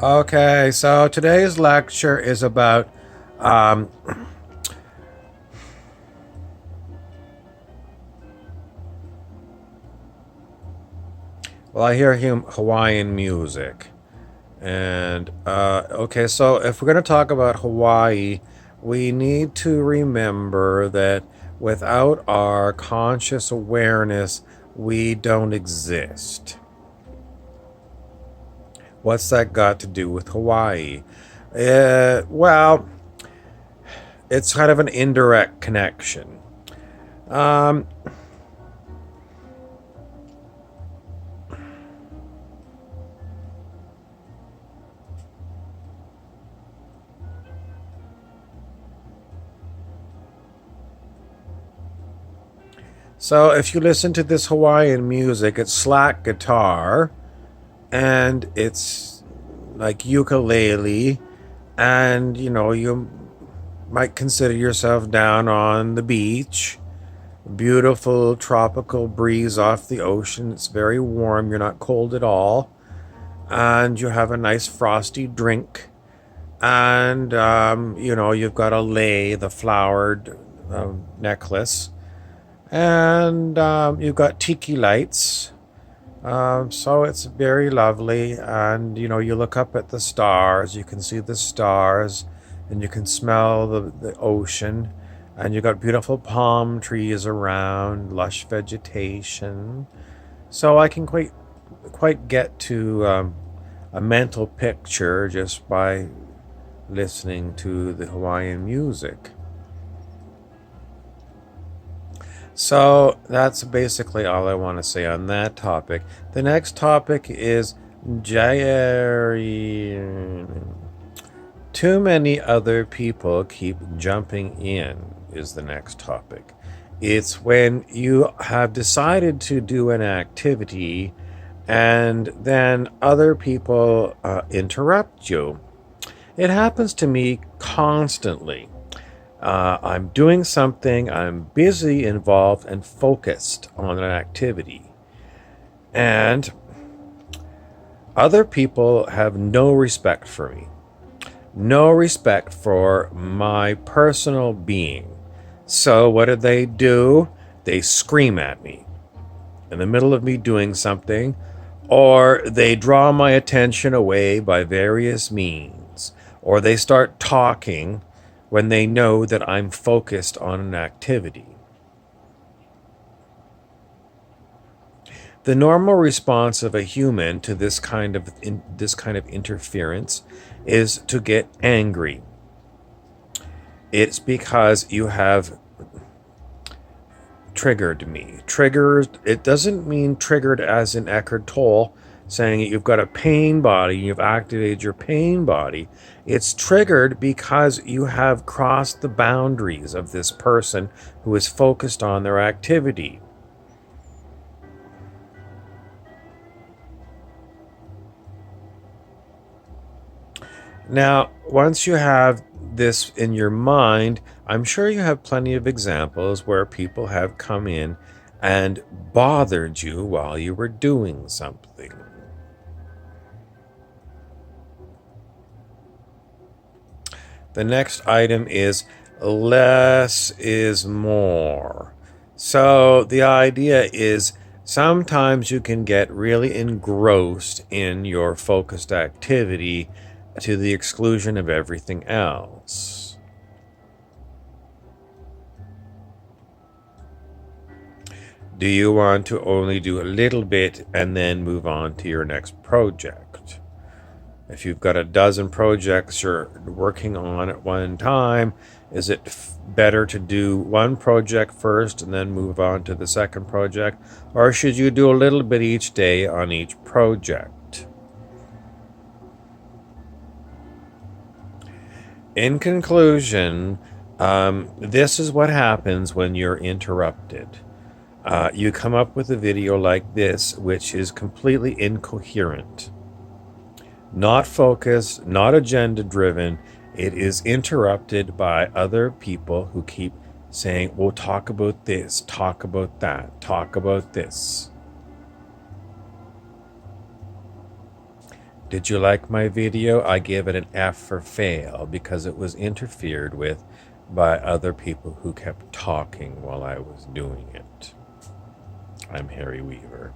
Okay, so today's lecture is about. Um, well, I hear Hawaiian music. And, okay, so if we're going to talk about Hawaii, we need to remember that without our conscious awareness, we don't exist. What's that got to do with Hawaii? Well, it's kind of an indirect connection. Um, so if you listen to this Hawaiian music, it's slack guitar and it's like ukulele, and you might consider yourself down on the beach. Beautiful tropical breeze off the ocean. It's very warm. You're not cold at all. And you have a nice frosty drink. And, you've got a lei, the flowered necklace. And you've got tiki lights. So it's very lovely. And, you look up at the stars. You can see the stars. And you can smell the ocean. And you got beautiful palm trees around, lush vegetation. So I can quite get to a mental picture just by listening to the Hawaiian music. So that's basically all I want to say on that topic. The next topic is Jerry. Too many other people keep jumping in is the next topic. It's when you have decided to do an activity and then other people interrupt you. It happens to me constantly. I'm doing something, I'm busy, involved, and focused on an activity. And other people have no respect for me, no respect for my personal being. So what do? They scream at me in the middle of me doing something, or they draw my attention away by various means, or they start talking when they know that I'm focused on an activity. The normal response of a human to this kind of interference is to get angry. It's because you have triggered me. Triggered, it doesn't mean triggered as in Eckhart Tolle saying you've got a pain body, you've activated your pain body. It's triggered because you have crossed the boundaries of this person who is focused on their activity. Now, once you have this in your mind, I'm sure you have plenty of examples where people have come in and bothered you while you were doing something. The next item is less is more. So the idea is sometimes you can get really engrossed in your focused activity to the exclusion of everything else. Do you want to only do a little bit and then move on to your next project? If you've got a dozen projects you're working on at one time, is it better to do one project first and then move on to the second project? Or should you do a little bit each day on each project? In conclusion, this is what happens when you're interrupted. You come up with a video like this, which is completely incoherent, not focused, not agenda driven. It is interrupted by other people who keep saying, well, talk about this, talk about that, talk about this. Did you like my video? I gave it an F for fail because it was interfered with by other people who kept talking while I was doing it. I'm Harry Weaver.